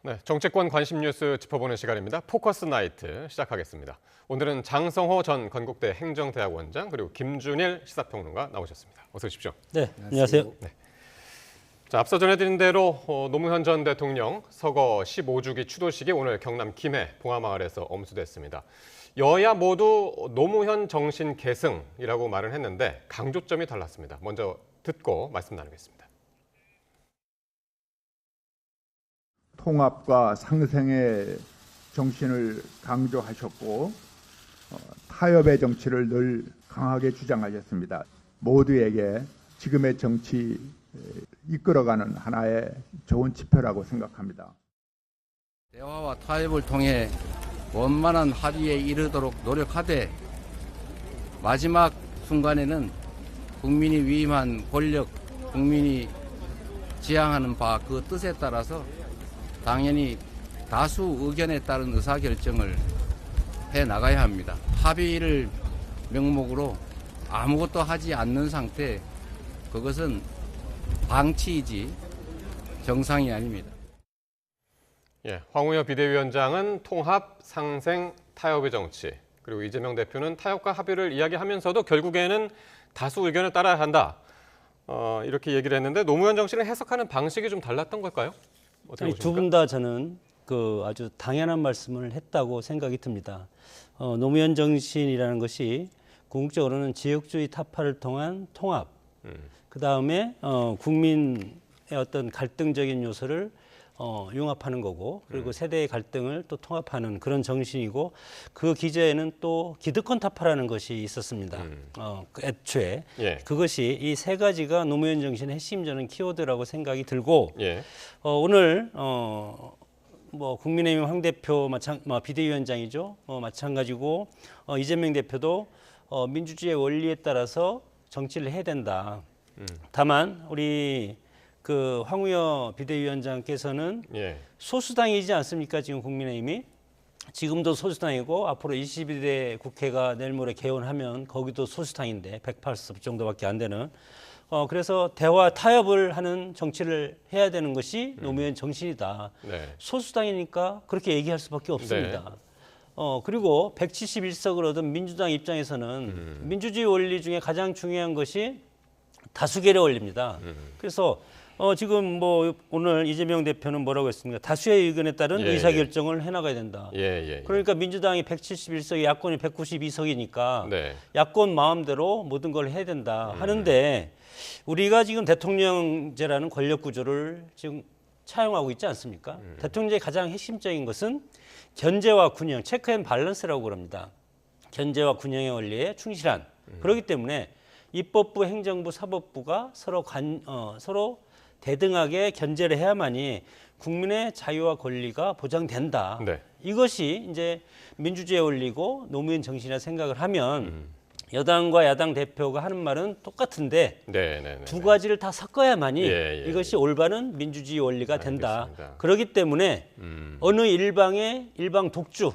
네, 정치권 관심 뉴스 짚어보는 시간입니다. 포커스 나이트 시작하겠습니다. 오늘은 장성호 전 건국대 행정대학원장 그리고 김준일 시사평론가 나오셨습니다. 어서 오십시오. 네, 안녕하세요. 네. 자, 앞서 전해드린 대로 노무현 전 대통령 서거 15주기 추도식이 오늘 경남 김해 봉하마을에서 엄수됐습니다. 여야 모두 노무현 정신 계승이라고 말을 했는데 강조점이 달랐습니다. 먼저 듣고 말씀 나누겠습니다. 통합과 상생의 정신을 강조하셨고 타협의 정치를 늘 강하게 주장하셨습니다. 모두에게 지금의 정치 이끌어가는 하나의 좋은 지표라고 생각합니다. 대화와 타협을 통해 원만한 합의에 이르도록 노력하되 마지막 순간에는 국민이 위임한 권력, 국민이 지향하는 바 그 뜻에 따라서 당연히 다수 의견에 따른 의사결정을 해나가야 합니다. 합의를 명목으로 아무것도 하지 않는 상태, 그것은 방치이지 정상이 아닙니다. 예, 황우여 비대위원장은 통합, 상생, 타협의 정치, 그리고 이재명 대표는 타협과 합의를 이야기하면서도 결국에는 다수 의견을 따라야 한다. 이렇게 얘기를 했는데 노무현 정신을 해석하는 방식이 좀 달랐던 걸까요? 두 분 다 저는 아주 당연한 말씀을 했다고 생각이 듭니다. 노무현 정신이라는 것이 궁극적으로는 지역주의 타파를 통한 통합, 그 다음에 국민의 어떤 갈등적인 요소를 융합하는 거고, 그리고 세대의 갈등을 또 통합하는 그런 정신이고, 그 기저에는 또 기득권 타파라는 것이 있었습니다. 애초에 예. 그것이 이 세 가지가 노무현 정신의 핵심 저는 키워드라고 생각이 들고, 예. 오늘 뭐 국민의힘 황 대표 비대위원장이죠. 마찬가지고 이재명 대표도 민주주의의 원리에 따라서 정치를 해야 된다. 다만 우리 그 황우여 비대위원장께서는 예. 소수당이지 않습니까? 지금 국민의힘이 지금도 소수당이고 앞으로 22대 국회가 내일 모레 개원하면 거기도 소수당인데 180석 정도밖에 안 되는. 그래서 대화 타협을 하는 정치를 해야 되는 것이 노무현 정신이다. 네. 소수당이니까 그렇게 얘기할 수밖에 없습니다. 그리고 171석을 얻은 민주당 입장에서는 민주주의 원리 중에 가장 중요한 것이 다수결의 원리입니다. 그래서 지금 뭐 오늘 이재명 대표는 뭐라고 했습니까? 다수의 의견에 따른 의사결정을 해나가야 된다. 그러니까 민주당이 171석이 야권이 192석이니까 네. 야권 마음대로 모든 걸 해야 된다 하는데 우리가 지금 대통령제라는 권력 구조를 지금 차용하고 있지 않습니까? 대통령제의 가장 핵심적인 것은 견제와 균형, 체크 앤 밸런스라고 그럽니다. 견제와 균형의 원리에 충실한. 그렇기 때문에 입법부, 행정부, 사법부가 서로 대등하게 견제를 해야만이 국민의 자유와 권리가 보장된다. 네. 이것이 이제 민주주의 원리고 노무현 정신이라 생각을 하면 여당과 야당 대표가 하는 말은 똑같은데 두 가지를 다 섞어야만이 이것이 올바른 민주주의 원리가 된다. 알겠습니다. 그렇기 때문에 어느 일방의 일방 독주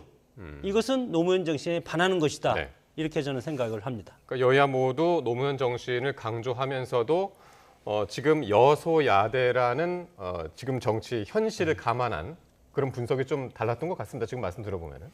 이것은 노무현 정신에 반하는 것이다. 네. 이렇게 저는 생각을 합니다. 그러니까 여야 모두 노무현 정신을 강조하면서도 지금 여소야대라는 지금 정치 현실을 감안한 그런 분석이 좀 달랐던 것 같습니다. 지금 말씀 들어보면은.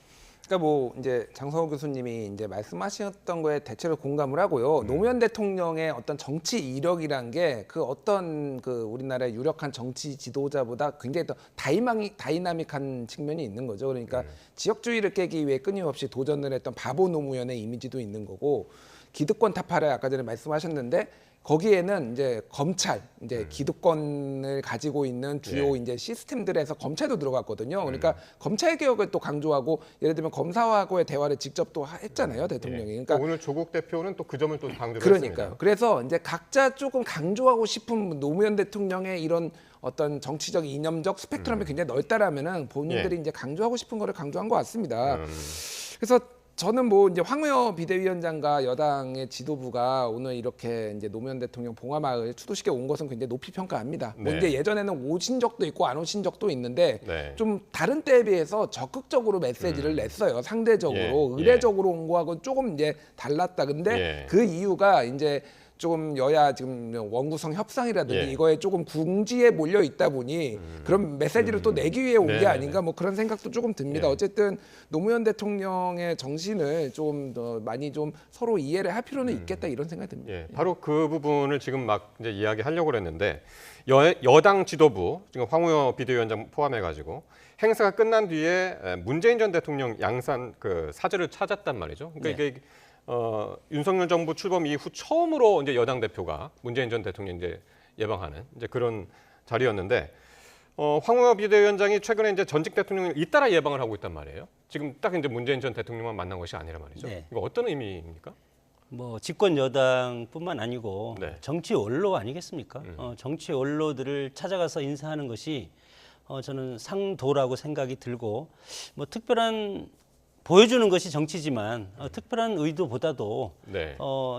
그러니까 뭐 이제 장성호 교수님이 이제 말씀하셨던 거에 대체로 공감을 하고요. 노무현 대통령의 어떤 정치 이력이란 게 그 어떤 그 우리나라의 유력한 정치 지도자보다 굉장히 더 다이나믹한 측면이 있는 거죠. 그러니까 지역주의를 깨기 위해 끊임없이 도전을 했던 바보 노무현의 이미지도 있는 거고, 기득권 타파를 아까 전에 말씀하셨는데 거기에는 이제 검찰, 이제 기득권을 가지고 있는 주요 이제 시스템들에서 검찰도 들어갔거든요. 그러니까 검찰 개혁을 또 강조하고, 예를 들면 검사하고의 대화를 직접 또 했잖아요, 대통령이. 그러니까 오늘 조국 대표는 또 그 점을 또 강조를 그러니까요. 했습니다. 그래서 이제 각자 조금 강조하고 싶은 노무현 대통령의 이런 어떤 정치적 이념적 스펙트럼이 굉장히 넓다라면은 본인들이 이제 강조하고 싶은 거를 강조한 것 같습니다. 그래서 저는 뭐 이제 황우여 비대위원장과 여당의 지도부가 오늘 이렇게 이제 노무현 대통령 봉하마을 추도식에 온 것은 굉장히 높이 평가합니다. 뭐 이제 예전에는 오신 적도 있고 안 오신 적도 있는데 좀 다른 때에 비해서 적극적으로 메시지를 냈어요. 상대적으로 의례적으로 온 거하고 조금 이제 달랐다. 근데 그 이유가 이제 좀 여야 지금 원구성 협상이라든지 예. 이거에 조금 궁지에 몰려 있다 보니 그런 메시지를 또 내기 위해 온 게 네네네. 아닌가 뭐 그런 생각도 조금 듭니다. 예. 어쨌든 노무현 대통령의 정신을 좀 더 많이 좀 서로 이해를 할 필요는 있겠다 이런 생각이 듭니다. 예, 바로 그 부분을 지금 막 이제 이야기하려고 그랬는데 여당 지도부 지금 황우여 비대위원장 포함해가지고 행사가 끝난 뒤에 문재인 전 대통령 양산 그 사저를 찾았단 말이죠. 그러니까 네. 이게 윤석열 정부 출범 이후 처음으로 이제 여당 대표가 문재인 전 대통령 이제 예방하는 이제 그런 자리였는데 황우여 비대위원장이 최근에 이제 전직 대통령을 잇따라 예방을 하고 있단 말이에요. 지금 딱 이제 문재인 전 대통령만 만난 것이 아니라 말이죠. 네. 이거 어떤 의미입니까? 뭐 집권 여당뿐만 아니고 네. 정치 원로 아니겠습니까? 정치 원로들을 찾아가서 인사하는 것이 저는 상도라고 생각이 들고 뭐 특별한 보여주는 것이 정치지만 특별한 의도보다도 네.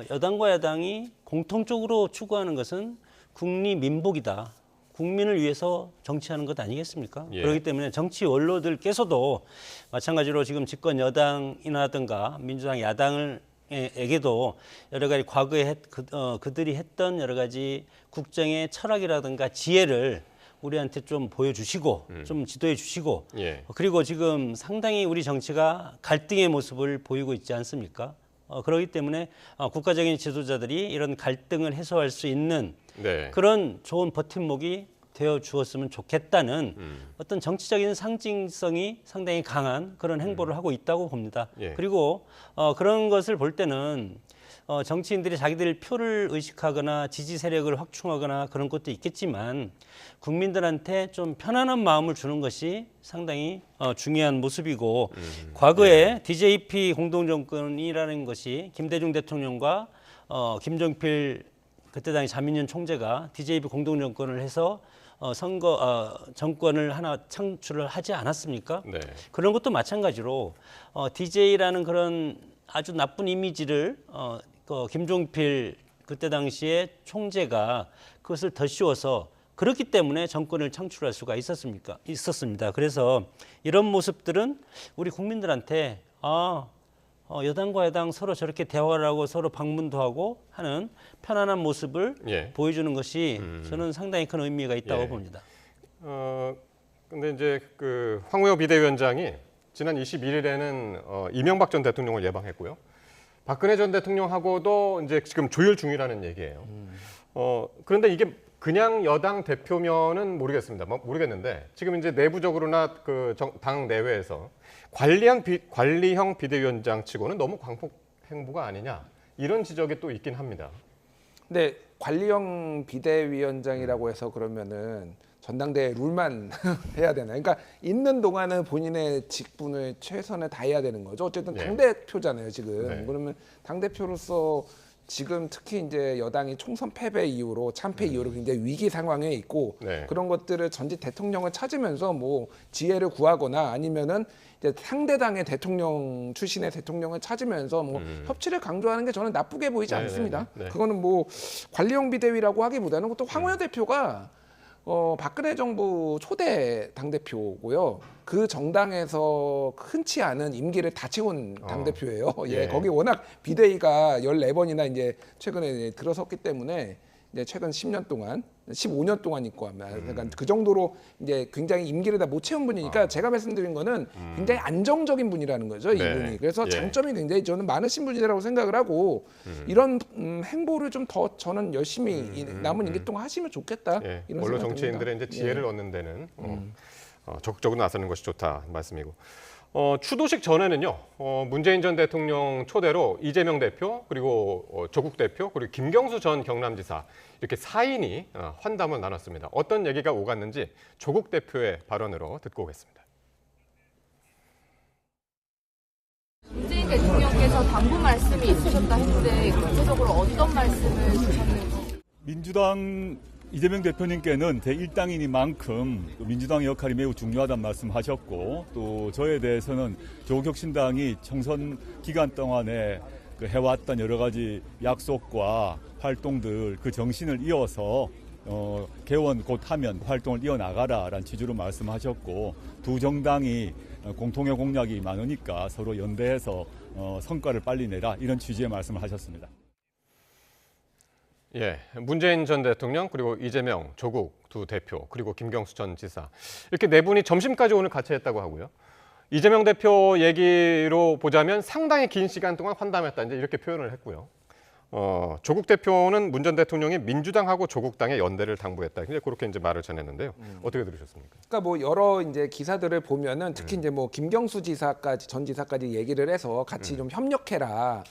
여당과 야당이 공통적으로 추구하는 것은 국리 민복이다. 국민을 위해서 정치하는 것 아니겠습니까? 예. 그렇기 때문에 정치 원로들께서도 마찬가지로 지금 집권 여당이라든가 민주당 야당을 에게도 여러 가지 과거에 그들이 했던 여러 가지 국정의 철학이라든가 지혜를 우리한테 좀 보여주시고 좀 지도해 주시고 예. 그리고 지금 상당히 우리 정치가 갈등의 모습을 보이고 있지 않습니까? 그렇기 때문에 국가적인 지도자들이 이런 갈등을 해소할 수 있는 네. 그런 좋은 버팀목이 되어 주었으면 좋겠다는 어떤 정치적인 상징성이 상당히 강한 그런 행보를 하고 있다고 봅니다. 예. 그리고 그런 것을 볼 때는 정치인들이 자기들 표를 의식하거나 지지 세력을 확충하거나 그런 것도 있겠지만 국민들한테 좀 편안한 마음을 주는 것이 상당히 중요한 모습이고 과거에 DJP 공동정권이라는 것이 김대중 대통령과 김종필 그때 당시 자민련 총재가 DJP 공동정권을 해서 정권을 하나 창출을 하지 않았습니까? 네. 그런 것도 마찬가지로 DJ라는 그런 아주 나쁜 이미지를 김종필 그때 당시에 총재가 그것을 더 씌워서 그렇기 때문에 정권을 창출할 수가 있었습니다. 그래서 이런 모습들은 우리 국민들한테 여당과 야당 서로 저렇게 대화를 하고 서로 방문도 하고 하는 편안한 모습을 예. 보여주는 것이 저는 상당히 큰 의미가 있다고 예. 봅니다. 근데 이제 그 황우여 비대위원장이 지난 21일에는 이명박 전 대통령을 예방했고요. 박근혜 전 대통령하고도 이제 지금 조율 중이라는 얘기예요. 그런데 이게 그냥 여당 대표면은 모르겠는데 지금 이제 내부적으로나 그 당 내외에서 관리형 비대위원장 치고는 너무 광폭 행보가 아니냐 이런 지적이 또 있긴 합니다. 근데 관리형 비대위원장이라고 해서 그러면은 전당대회 룰만 해야 되나? 그러니까 있는 동안은 본인의 직분을 최선을 다해야 되는 거죠. 어쨌든 예. 당대표잖아요, 지금. 네. 그러면 당대표로서 지금 특히 이제 여당이 총선 패배 이후로 참패 이후로 굉장히 위기 상황에 있고 네. 그런 것들을 전직 대통령을 찾으면서 뭐 지혜를 구하거나 아니면은 이제 상대당의 대통령 출신의 대통령을 찾으면서 뭐 협치를 강조하는 게 저는 나쁘게 보이지 네, 않습니다. 네, 네. 그거는 뭐 관리형 비대위라고 하기보다는 또 황우여 대표가 박근혜 정부 초대 당대표고요. 그 정당에서 흔치 않은 임기를 다 채운 당대표예요. 예, 예. 거기 워낙 비대위가 14번이나 이제 최근에 이제 들어섰기 때문에 이제 최근 10년 동안, 15년 동안 있고 하면 그러니까 그 정도로 이제 굉장히 임기를 다 못 채운 분이니까 제가 말씀드린 거는 굉장히 안정적인 분이라는 거죠, 네. 이분이. 그래서 예. 장점이 굉장히 저는 많으신 분이라고 생각을 하고 이런 행보를 좀 더 저는 열심히 남은 임기 동안 하시면 좋겠다. 예. 이런 원로 생각이 정치인들의 이제 듭니다. 지혜를 얻는 데는 적극적으로 나서는 것이 좋다 말씀이고. 추도식 전에는요. 문재인 전 대통령 초대로 이재명 대표 그리고 조국 대표 그리고 김경수 전 경남지사 이렇게 4인이 환담을 나눴습니다. 어떤 얘기가 오갔는지 조국 대표의 발언으로 듣고 오겠습니다. 문재인 대통령께서 당부 말씀이 있으셨다 했는데 구체적으로 어떤 말씀을 주셨는지. 민주당 이재명 대표님께는 제1당이니만큼 민주당의 역할이 매우 중요하다는 말씀하셨고 또 저에 대해서는 조국혁신당이 총선 기간 동안에 해왔던 여러 가지 약속과 활동들 그 정신을 이어서 개원 곧 하면 활동을 이어나가라라는 취지로 말씀하셨고 두 정당이 공통의 공약이 많으니까 서로 연대해서 성과를 빨리 내라 이런 취지의 말씀을 하셨습니다. 예, 문재인 전 대통령 그리고 이재명 조국 두 대표 그리고 김경수 전 지사 이렇게 네 분이 점심까지 오늘 같이 했다고 하고요. 이재명 대표 얘기로 보자면 상당히 긴 시간 동안 환담했다 이제 이렇게 표현을 했고요. 조국 대표는 문 전 대통령이 민주당하고 조국당의 연대를 당부했다. 이제 그렇게 이제 말을 전했는데요. 어떻게 들으셨습니까? 그러니까 뭐 여러 이제 기사들을 보면은 특히 이제 뭐 김경수 지사까지 전 지사까지 얘기를 해서 같이 좀 협력해라.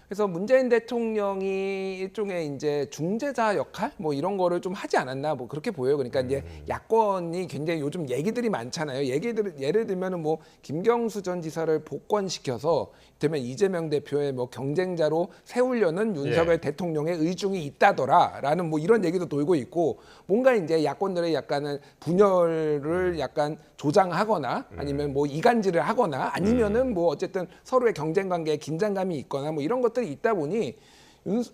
그래서 문재인 대통령이 일종의 이제 중재자 역할 뭐 이런 거를 좀 하지 않았나 뭐 그렇게 보여요. 그러니까 이제 야권이 굉장히 요즘 얘기들이 많잖아요. 얘기들 예를 들면은 뭐 김경수 전 지사를 복권시켜서 되면 이재명 대표의 뭐 경쟁자로 세우려는 윤석열 대통령의 의중이 있다더라라는 뭐 이런 얘기도 돌고 있고 뭔가 이제 야권들의 약간은 분열을 약간 조장하거나 아니면 뭐 이간질을 하거나 아니면은 뭐 어쨌든 서로의 경쟁 관계에 긴장감이 있거나 뭐 이런 것들이 있다 보니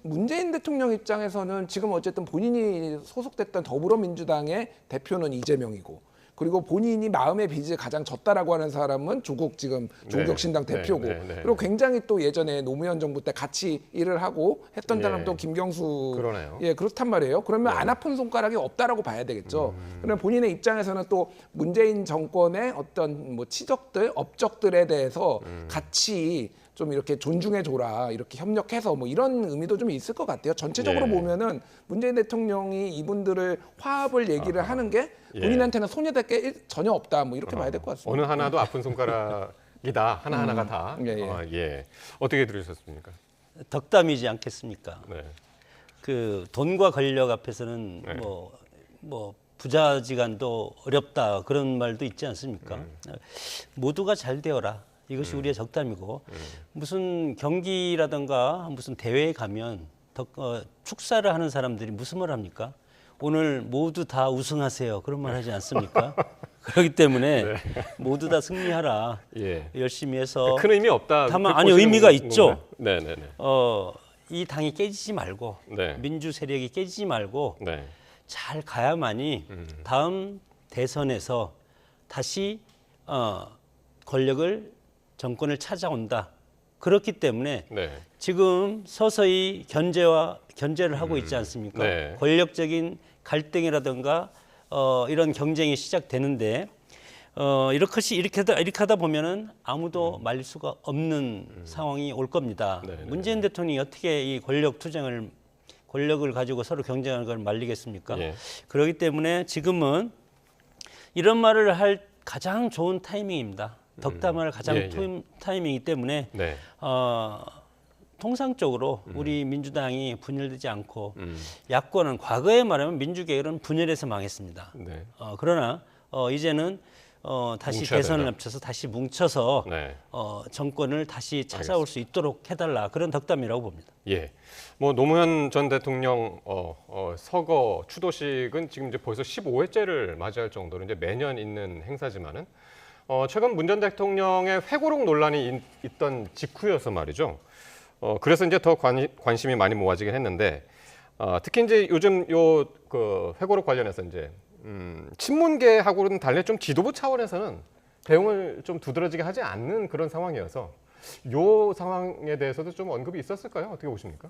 문재인 대통령 입장에서는 지금 어쨌든 본인이 소속됐던 더불어민주당의 대표는 이재명이고 그리고 본인이 마음의 빚을 가장 졌다라고 하는 사람은 조국 지금 조국혁신당 대표고 그리고 굉장히 또 예전에 노무현 정부 때 같이 일을 하고 했던 사람도 김경수 그러네요. 예 그렇단 말이에요. 그러면 안 아픈 손가락이 없다라고 봐야 되겠죠. 그러면 본인의 입장에서는 또 문재인 정권의 어떤 뭐 치적들 업적들에 대해서 같이 좀 이렇게 존중해줘라 이렇게 협력해서 뭐 이런 의미도 좀 있을 것 같아요. 전체적으로 보면은 문재인 대통령이 이분들을 화합을 얘기를 하는 게 본인한테는 손해될 게 전혀 없다 뭐 이렇게 봐야 될 것 같습니다. 어느 하나도 아픈 손가락이다. 하나하나가 다. 예. 어떻게 들으셨습니까? 덕담이지 않겠습니까? 네. 그 돈과 권력 앞에서는 뭐 부자지간도 어렵다 그런 말도 있지 않습니까? 모두가 잘 되어라. 이것이 우리의 적담이고 무슨 경기라든가 무슨 대회에 가면 축사를 하는 사람들이 무슨 말 합니까? 오늘 모두 다 우승하세요. 그런 말 하지 않습니까? 그렇기 때문에 모두 다 승리하라. 열심히 해서 큰 의미 없다. 다만 아니 의미가 있죠. 네네네. 이 당이 깨지지 말고 민주 세력이 깨지지 말고 잘 가야만이 다음 대선에서 다시 권력을 정권을 찾아온다. 그렇기 때문에 지금 서서히 견제를 하고 있지 않습니까? 권력적인 갈등이라든가 이런 경쟁이 시작되는데 이렇게 하다 보면은 아무도 말릴 수가 없는 상황이 올 겁니다. 문재인 대통령이 어떻게 이 권력을 가지고 서로 경쟁하는 걸 말리겠습니까? 그렇기 때문에 지금은 이런 말을 할 가장 좋은 타이밍입니다. 덕담할 가장 타이밍이기 때문에 통상적으로 우리 민주당이 분열되지 않고 야권은 과거에 말하면 민주계열은 분열해서 망했습니다. 그러나 이제는 다시 대선을 합쳐서 다시 뭉쳐서 정권을 다시 찾아올 수 있도록 해달라 그런 덕담이라고 봅니다. 뭐 노무현 전 대통령 서거 추도식은 지금 이제 벌써 15회째를 맞이할 정도로 이제 매년 있는 행사지만은 최근 문 전 대통령의 회고록 논란이 있던 직후여서 말이죠. 그래서 이제 더 관심이 많이 모아지긴 했는데 특히 이제 요즘 그 회고록 관련해서 이제 친문계하고는 달리 좀 지도부 차원에서는 대응을 좀 두드러지게 하지 않는 그런 상황이어서 이 상황에 대해서도 좀 언급이 있었을까요? 어떻게 보십니까?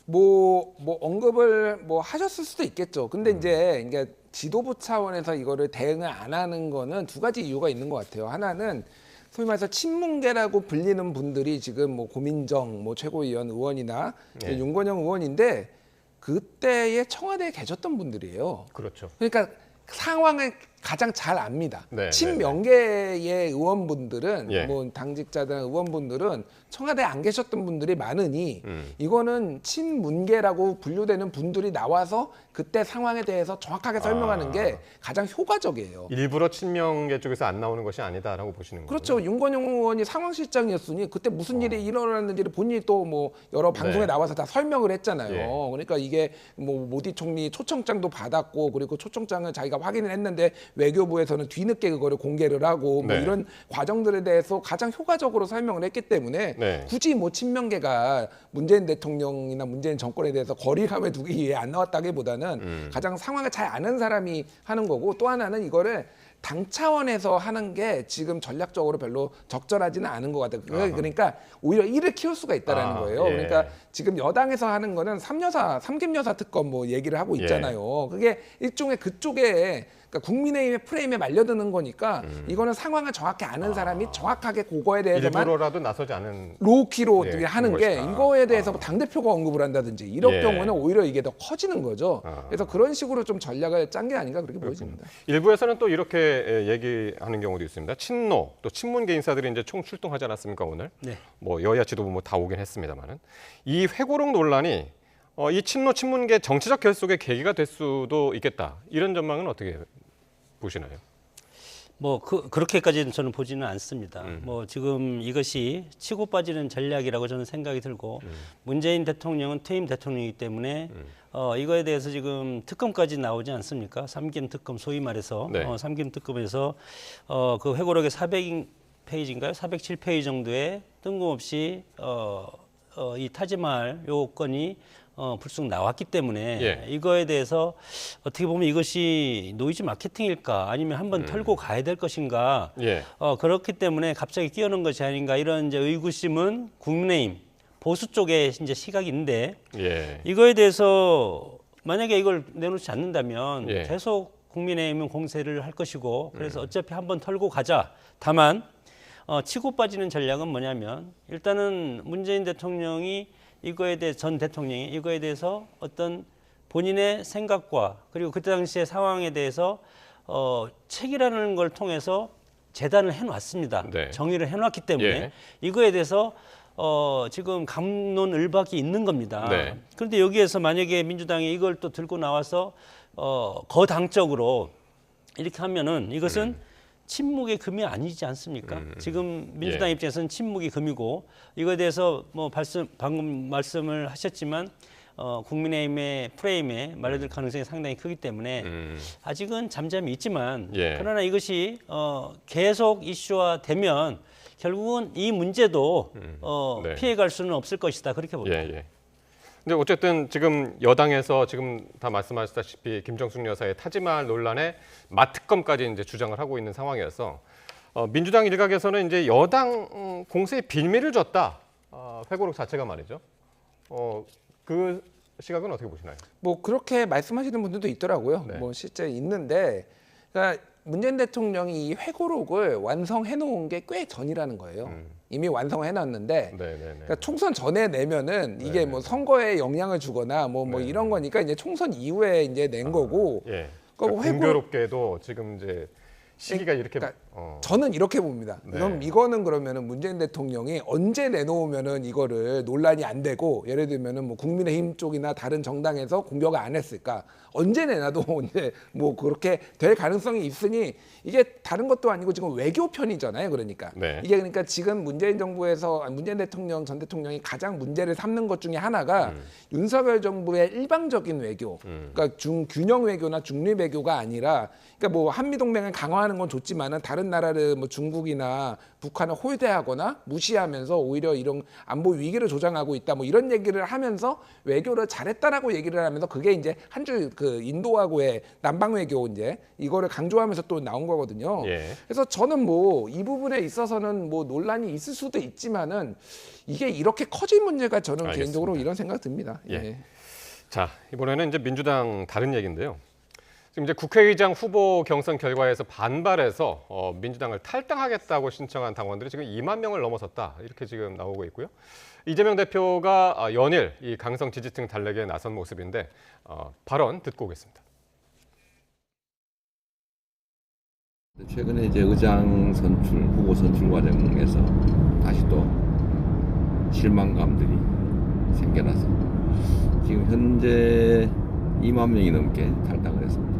뭐 언급을 뭐 하셨을 수도 있겠죠. 근데 이제 지도부 차원에서 이거를 대응을 안 하는 거는 두 가지 이유가 있는 것 같아요. 하나는 소위 말해서 친문계라고 불리는 분들이 지금 뭐 고민정 뭐 최고위원 의원이나 윤건영 의원인데 그때에 청와대에 계셨던 분들이에요. 그렇죠. 그러니까 상황을 가장 잘 압니다. 친명계의 의원분들은 뭐 당직자들 의원분들은 청와대에 안 계셨던 분들이 많으니 이거는 친문계라고 분류되는 분들이 나와서 그때 상황에 대해서 정확하게 설명하는 게 가장 효과적이에요. 일부러 친명계 쪽에서 안 나오는 것이 아니다라고 보시는 거죠. 그렇죠. 윤건영 의원이 상황실장이었으니 그때 무슨 일이 일어났는지를 본인이 또 뭐 여러 방송에 나와서 다 설명을 했잖아요. 그러니까 이게 뭐 모디 총리 초청장도 받았고 그리고 초청장을 자기가 확인을 했는데 외교부에서는 뒤늦게 그거를 공개를 하고 뭐 이런 과정들에 대해서 가장 효과적으로 설명을 했기 때문에 굳이 뭐 친명계가 문재인 대통령이나 문재인 정권에 대해서 거리감을 두기 위해 안 나왔다기보다는 가장 상황을 잘 아는 사람이 하는 거고 또 하나는 이거를 당 차원에서 하는 게 지금 전략적으로 별로 적절하지는 않은 것 같아요. 그러니까 오히려 이를 키울 수가 있다라는 거예요. 예. 그러니까 지금 여당에서 하는 거는 삼김여사 특검 뭐 얘기를 하고 있잖아요. 그게 일종의 그쪽에 그러니까 국민의힘의 프레임에 말려드는 거니까 이거는 상황을 정확히 아는 사람이 정확하게 그거에 대해서만 일부러라도 나서지 않은 로우키로 예, 하는 게 것이다. 이거에 대해서 뭐 당대표가 언급을 한다든지 이럴 예. 경우는 오히려 이게 더 커지는 거죠. 그래서 그런 식으로 좀 전략을 짠 게 아닌가 그렇게 보여집니다. 일부에서는 또 이렇게 얘기하는 경우도 있습니다. 친노 또 친문계 인사들이 이제 총 출동하지 않았습니까 오늘? 네. 뭐 여야 지도부 뭐 다 오긴 했습니다만은 이 회고록 논란이 이 친노 친문계 정치적 결속의 계기가 될 수도 있겠다. 이런 전망은 어떻게 보시나요? 뭐 그렇게까지는 저는 보지는 않습니다. 뭐 지금 이것이 치고 빠지는 전략이라고 저는 생각이 들고 문재인 대통령은 퇴임 대통령이기 때문에 이거에 대해서 지금 특검까지 나오지 않습니까? 삼김 특검 소위 말해서 네. 삼김 특검에서 그 회고록의 400페이지인가요? 407페이지 정도에 뜬금없이 이 타지말 요건이 불쑥 나왔기 때문에 예. 이거에 대해서 어떻게 보면 이것이 노이즈 마케팅일까 아니면 한번 털고 가야 될 것인가 예. 그렇기 때문에 갑자기 끼어넣은 것이 아닌가 이런 이제 의구심은 국민의힘 보수 쪽에 이제 시각이 있는데 예. 이거에 대해서 만약에 이걸 내놓지 않는다면 예. 계속 국민의힘은 공세를 할 것이고 그래서 어차피 한번 털고 가자. 다만 치고 빠지는 전략은 뭐냐면 일단은 문재인 대통령이 이거에 대해 전 대통령이 이거에 대해서 어떤 본인의 생각과 그리고 그때 당시의 상황에 대해서 책이라는 걸 통해서 재단을 해놨습니다. 네. 정의를 해놨기 때문에 예. 이거에 대해서 지금 갑론을박이 있는 겁니다. 네. 그런데 여기에서 만약에 민주당이 이걸 또 들고 나와서 거당적으로 이렇게 하면은 이것은 침묵의 금이 아니지 않습니까? 지금 민주당 예. 입장에서는 침묵이 금이고 이거에 대해서 뭐 방금 말씀을 하셨지만 국민의힘의 프레임에 말려들 가능성이 상당히 크기 때문에 아직은 잠잠히 있지만 예. 그러나 이것이 계속 이슈화되면 결국은 이 문제도 네. 피해갈 수는 없을 것이다 그렇게 봅니다. 예, 예. 근데 어쨌든 지금 여당에서 지금 다 말씀하셨다시피 김정숙 여사의 타지말 논란에 맞특검까지 이제 주장을 하고 있는 상황이어서 민주당 일각에서는 이제 여당 공세에 빌미를 줬다. 회고록 자체가 말이죠. 그 시각은 어떻게 보시나요? 뭐 그렇게 말씀하시는 분들도 있더라고요. 네. 뭐 실제 있는데, 그러니까 문재인 대통령이 이 회고록을 완성해 놓은 게 꽤 전이라는 거예요. 이미 완성해 놨는데, 네, 네, 네. 그러니까 총선 전에 내면은 이게 네. 뭐 선거에 영향을 주거나 뭐 네. 이런 거니까 이제 총선 이후에 이제 낸 거고. 예. 그러니까 그러니까 공교롭게도 지금 이제 시기가 이렇게 그러니까 저는 이렇게 봅니다. 네. 그럼 이거는 그러면은 문재인 대통령이 언제 내놓으면은 이거를 논란이 안 되고 예를 들면은 뭐 국민의힘 쪽이나 다른 정당에서 공격을 안 했을까? 언제 내놔도 이제 뭐 그렇게 될 가능성이 있으니 이게 다른 것도 아니고 지금 외교 편이잖아요. 그러니까 네. 이게 그러니까 지금 문재인 정부에서 문재인 대통령 전 대통령이 가장 문제를 삼는 것 중에 하나가 윤석열 정부의 일방적인 외교, 그러니까 균형 외교나 중립 외교가 아니라 그러니까 뭐 한미 동맹을 강화하는 건 좋지만은 다른 나라를 뭐 중국이나 북한을 홀대하거나 무시하면서 오히려 이런 안보 위기를 조장하고 있다 뭐 이런 얘기를 하면서 외교를 잘했다라고 얘기를 하면서 그게 이제 한 줄 그 인도하고의 남방 외교 이제 이거를 강조하면서 또 나온 거거든요. 예. 그래서 저는 뭐 이 부분에 있어서는 뭐 논란이 있을 수도 있지만은 이게 이렇게 커질 문제가 저는 알겠습니다. 개인적으로 이런 생각 듭니다. 예. 자, 이번에는 이제 민주당 다른 얘기인데요. 지금 이제 국회의장 후보 경선 결과에서 반발해서 민주당을 탈당하겠다고 신청한 당원들이 지금 2만 명을 넘어섰다. 이렇게 지금 나오고 있고요. 이재명 대표가 연일 이 강성 지지층 달래기에 나선 모습인데 발언 듣고 오겠습니다. 최근에 이제 의장 선출, 후보 선출 과정에서 다시 또 실망감들이 생겨나서 지금 현재 2만 명이 넘게 탈당을 했습니다.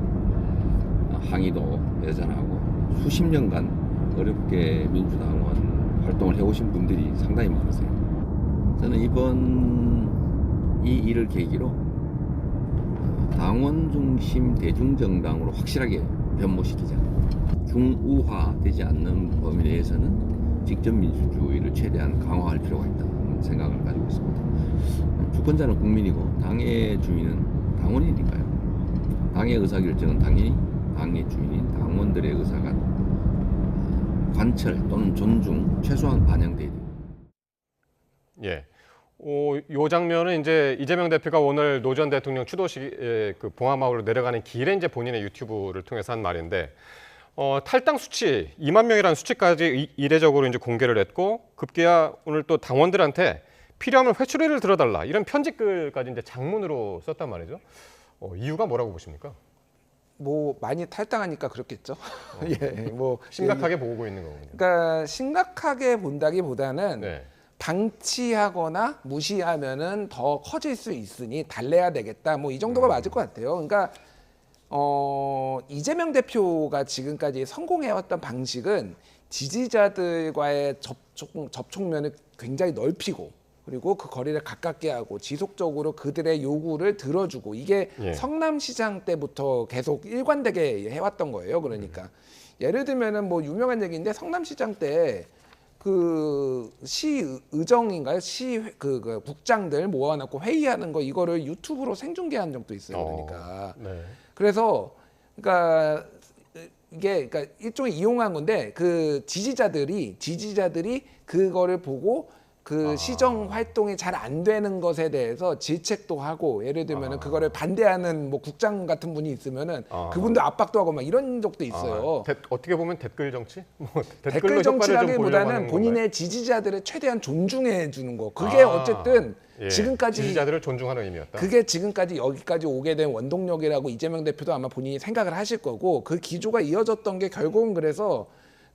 항의도 여전하고 수십 년간 어렵게 민주당원 활동을 해오신 분들이 상당히 많으세요. 저는 이번 이 일을 계기로 당원 중심 대중정당으로 확실하게 변모시키자. 중우화되지 않는 범위 내에서는 직접 민주주의를 최대한 강화할 필요가 있다는 생각을 가지고 있습니다. 주권자는 국민이고 당의 주인은 당원이니까요. 당의 의사결정은 당연히 당의 주인인 당원들의 의사가 관철 또는 존중 최소한 반영돼야 됩니다. 예. 요 장면은 이제 이재명 대표가 오늘 노 전 대통령 추도식에 그 봉화마을로 내려가는 길에 이제 본인의 유튜브를 통해서 한 말인데 탈당 수치 2만 명이라는 수치까지 이례적으로 이제 공개를 했고 급기야 오늘 또 당원들한테 필요하면 회초리를 들어달라 이런 편지글까지 이제 장문으로 썼단 말이죠. 이유가 뭐라고 보십니까? 뭐 많이 탈당하니까 그렇겠죠. 예, 뭐 심각하게 보고 있는 거군요. 그러니까 심각하게 본다기보다는 네. 방치하거나 무시하면은 더 커질 수 있으니 달래야 되겠다. 뭐 이 정도가 맞을 것 같아요. 그러니까 이재명 대표가 지금까지 성공해왔던 방식은 지지자들과의 접촉면을 굉장히 넓히고 그리고 그 거리를 가깝게 하고 지속적으로 그들의 요구를 들어주고 이게 예. 성남시장 때부터 계속 일관되게 해왔던 거예요. 그러니까 예를 들면은 뭐 유명한 얘기인데 성남시장 때 그 시의정인가요? 그 국장들 모아놓고 회의하는 거 이거를 유튜브로 생중계한 적도 있어요. 그러니까 네. 그래서 그러니까 이게 그러니까 일종의 이용한 건데 그 지지자들이 그거를 보고 그 시정 활동이 잘 안 되는 것에 대해서 질책도 하고 예를 들면은 그거를 반대하는 뭐 국장 같은 분이 있으면은 그분도 압박도 하고 막 이런 적도 있어요. 어떻게 보면 댓글 정치? 뭐 댓글 정치라기보다는 본인의 지지자들을 최대한 존중해 주는 거. 그게 어쨌든 예. 지금까지 지지자들을 존중하는 의미였다. 그게 지금까지 여기까지 오게 된 원동력이라고 이재명 대표도 아마 본인이 생각을 하실 거고 그 기조가 이어졌던 게 결국은 그래서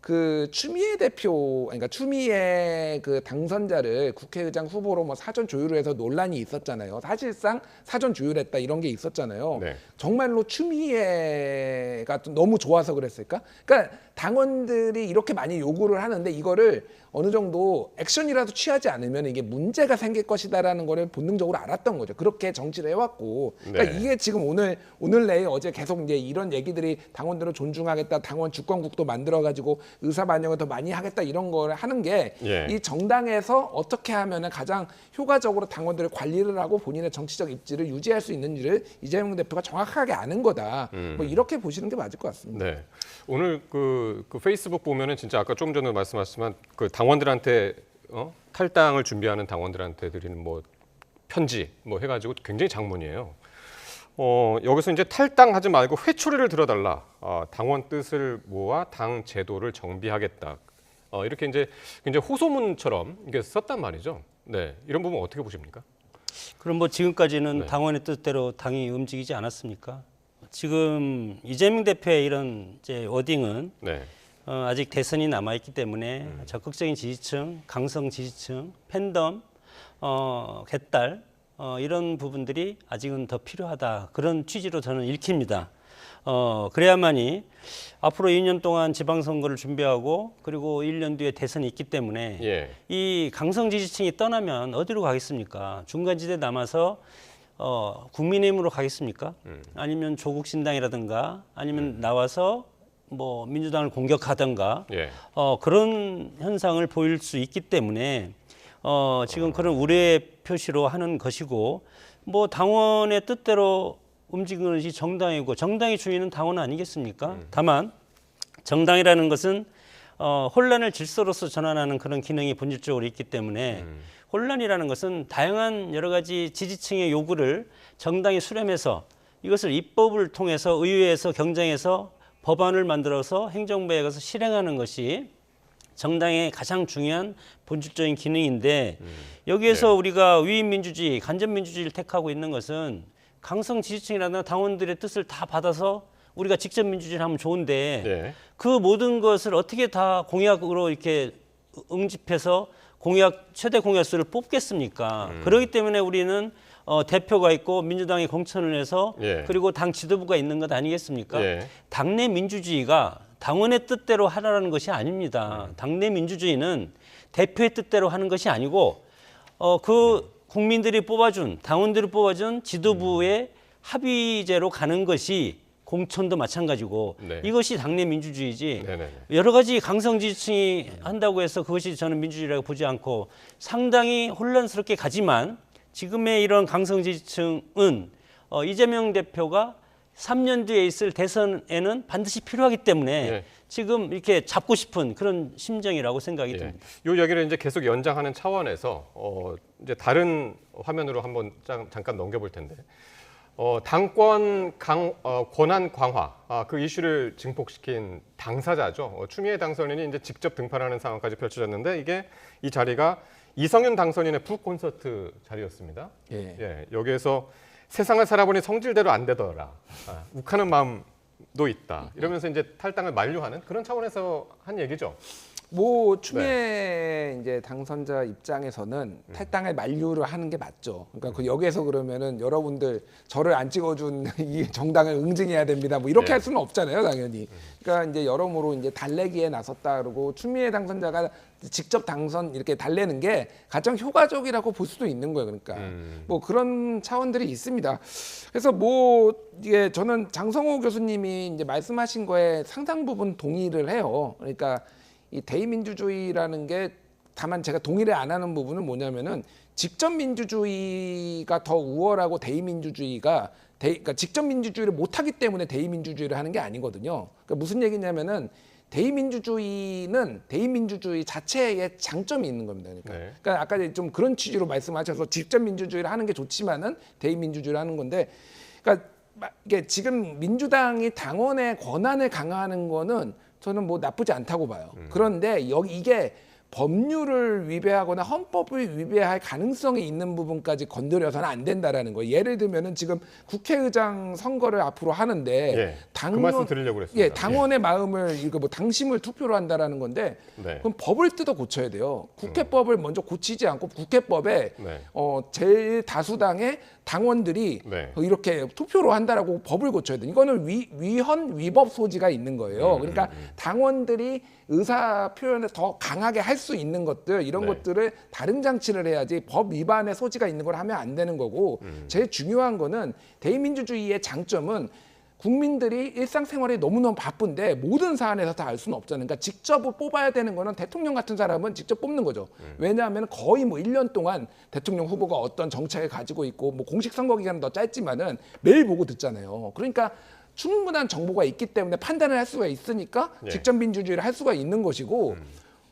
그 추미애 대표, 그러니까 추미애 그 당선자를 국회의장 후보로 뭐 사전 조율을 해서 논란이 있었잖아요. 사실상 사전 조율했다 이런 게 있었잖아요. 네. 정말로 추미애가 좀 너무 좋아서 그랬을까? 그러니까 당원들이 이렇게 많이 요구를 하는데 이거를 어느 정도 액션이라도 취하지 않으면 이게 문제가 생길 것이다라는 거를 본능적으로 알았던 거죠. 그렇게 정치를 해왔고, 그러니까 네. 이게 이게 지금 오늘 내에 어제 계속 이제 이런 얘기들이 당원들을 존중하겠다, 당원 주권국도 만들어가지고 의사 반영을 더 많이 하겠다 이런 걸 하는 게 이 정당에서 어떻게 하면은 가장 효과적으로 당원들을 관리를 하고 본인의 정치적 입지를 유지할 수 있는지를 이재명 대표가 정확하게 아는 거다. 뭐 이렇게 보시는 게 맞을 것 같습니다. 네. 오늘 그 페이스북 보면은 진짜 아까 조금 전에 말씀하셨지만 그 당원들한테 탈당을 준비하는 당원들한테 드리는 뭐 편지 뭐 해가지고 굉장히 장문이에요. 여기서 이제 탈당하지 말고 회초리를 들어달라. 당원 뜻을 모아 당 제도를 정비하겠다. 이렇게 이제 굉장히 호소문처럼 이게 썼단 말이죠. 네. 이런 부분 어떻게 보십니까? 그럼 뭐 지금까지는 네. 당원의 뜻대로 당이 움직이지 않았습니까? 지금 이재명 대표의 이런 이제 워딩은 네. 아직 대선이 남아 있기 때문에 적극적인 지지층, 강성 지지층, 팬덤, 개딸 이런 부분들이 아직은 더 필요하다. 그런 취지로 저는 읽힙니다. 그래야만이 앞으로 2년 동안 지방선거를 준비하고 그리고 1년 뒤에 대선이 있기 때문에 예. 이 강성 지지층이 떠나면 어디로 가겠습니까? 중간지대 남아서 국민의힘으로 가겠습니까? 아니면 조국신당이라든가 아니면 나와서 뭐 민주당을 공격하든가 예. 그런 현상을 보일 수 있기 때문에 지금 그런 우려의 표시로 하는 것이고 뭐 당원의 뜻대로 움직이는 것이 정당이고 정당의 주인은 당원 아니겠습니까? 다만 정당이라는 것은 혼란을 질서로서 전환하는 그런 기능이 본질적으로 있기 때문에 혼란이라는 것은 다양한 여러 가지 지지층의 요구를 정당이 수렴해서 이것을 입법을 통해서 의회에서 경쟁해서 법안을 만들어서 행정부에 가서 실행하는 것이 정당의 가장 중요한 본질적인 기능인데 여기에서 우리가 위임민주주의, 간접민주주의를 택하고 있는 것은 강성 지지층이라든가 당원들의 뜻을 다 받아서 우리가 직접 민주주의를 하면 좋은데 네. 그 모든 것을 어떻게 다 공약으로 이렇게 응집해서 최대 공약수를 뽑겠습니까? 그렇기 때문에 우리는 대표가 있고 민주당이 공천을 해서 예. 그리고 당 지도부가 있는 것 아니겠습니까? 예. 당내 민주주의가 당원의 뜻대로 하라는 것이 아닙니다. 당내 민주주의는 대표의 뜻대로 하는 것이 아니고 국민들이 뽑아준 당원들이 뽑아준 지도부의 합의제로 가는 것이 공천도 마찬가지고 네. 이것이 당내 민주주의지 네네네. 여러 가지 강성 지지층이 한다고 해서 그것이 저는 민주주의라고 보지 않고 상당히 혼란스럽게 가지만 지금의 이런 강성 지지층은 이재명 대표가 3년 뒤에 있을 대선에는 반드시 필요하기 때문에 예. 지금 이렇게 잡고 싶은 그런 심정이라고 생각이 예. 듭니다. 이 이야기를 이제 계속 연장하는 차원에서 이제 다른 화면으로 한번 잠깐 넘겨볼 텐데 당권 권한 강화 그 이슈를 증폭시킨 당사자죠. 추미애 당선인이 이제 직접 등판하는 상황까지 펼쳐졌는데 이게 이 자리가 이성윤 당선인의 북 콘서트 자리였습니다. 예. 여기에서 세상을 살아보니 성질대로 안 되더라. 욱하는 마음도 있다. 이러면서 이제 탈당을 만류하는 그런 차원에서 한 얘기죠. 뭐 추미애 이제 당선자 입장에서는 탈당을 만류를 하는 게 맞죠. 그러니까 그 여기에서 그러면은 여러분들 저를 안 찍어준 이 정당을 응징해야 됩니다. 뭐 이렇게 네. 할 수는 없잖아요, 당연히. 그러니까 이제 여러모로 이제 달래기에 나섰다 그러고 추미애 당선자가 직접 당선 이렇게 달래는 게 가장 효과적이라고 볼 수도 있는 거예요. 그러니까 뭐 그런 차원들이 있습니다. 그래서 뭐 이게 저는 장성호 교수님이 이제 말씀하신 거에 상당 부분 동의를 해요. 그러니까 이 대의민주주의라는 게 다만 제가 동의를 안 하는 부분은 뭐냐면은 직접 민주주의가 더 우월하고 대의민주주의가 그러니까 직접 민주주의를 못하기 때문에 대의민주주의를 하는 게 아니거든요. 그러니까 무슨 얘기냐면은 대의민주주의는 대의민주주의 자체의 장점이 있는 겁니다. 그러니까 아까 좀 그런 취지로 말씀하셔서 직접 민주주의를 하는 게 좋지만은 대의민주주의를 하는 건데, 그러니까 이게 지금 민주당이 당원의 권한을 강화하는 거는 저는 뭐 나쁘지 않다고 봐요. 그런데 이게 법률을 위배하거나 헌법을 위배할 가능성이 있는 부분까지 건드려서는 안 된다라는 거예요. 예를 들면은 지금 국회의장 선거를 앞으로 하는데 예, 그 말씀 드리려고 그랬습니다. 예, 당원의 마음을 이거 뭐 당심을 투표로 한다라는 건데 네. 그럼 법을 뜯어 고쳐야 돼요. 국회법을 먼저 고치지 않고 국회법에 네. 제일 다수당의 당원들이 네. 이렇게 투표로 한다라고 법을 고쳐야 돼. 이거는 위헌 위법 소지가 있는 거예요. 그러니까 당원들이 의사 표현을 더 강하게 할 수 있는 것들 이런 네. 것들을 다른 장치를 해야지 법 위반의 소지가 있는 걸 하면 안 되는 거고 제일 중요한 거는 대의민주주의의 장점은 국민들이 일상생활이 너무너무 바쁜데 모든 사안에서 다 알 수는 없잖아요. 그러니까 직접 뽑아야 되는 거는 대통령 같은 사람은 직접 뽑는 거죠. 왜냐하면 거의 뭐 1년 동안 대통령 후보가 어떤 정책을 가지고 있고 뭐 공식 선거 기간은 더 짧지만은 매일 보고 듣잖아요. 그러니까 충분한 정보가 있기 때문에 판단을 할 수가 있으니까 예. 직접 민주주의를 할 수가 있는 것이고